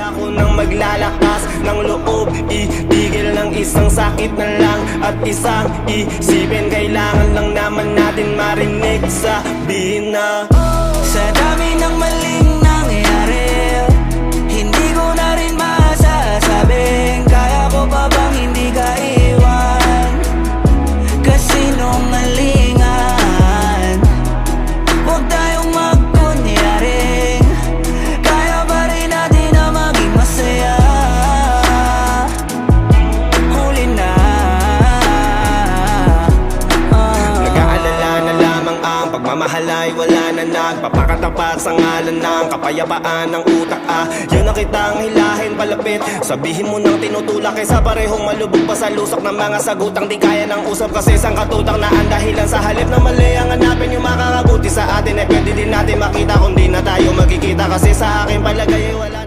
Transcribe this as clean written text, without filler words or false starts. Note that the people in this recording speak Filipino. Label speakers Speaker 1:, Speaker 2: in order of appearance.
Speaker 1: ako ng maglalakas ng loob, itigil ng isang sakit na lang at isang isipin. Kailangan lang naman natin marinig, sabihin na
Speaker 2: sa dami ng maling nangyayari, hindi ko na rin masasabing kaya ko pa bang hindi ka iwan. Kasinungalingan, huwag tayong magkunyaring kaya pa rin natin na maging masaya. Huli na
Speaker 1: nag-aalala na lamang ang pagmamahal ay wala na, nagpapakatapat sa ngalan ng kapayapaan ng utak. Yun na kitang hilahin palapit, sabihin mo nang tinutulak kaysa parehong malubog pa sa lusok ng mga sagutang di kaya ng usap. Kasi isang katutang na ang dahilan sa halip na mali ang hanapin yung makakabuti sa atin. Pwede din natin makita kung di na tayo magkikita, kasi sa akin palagay ay wala.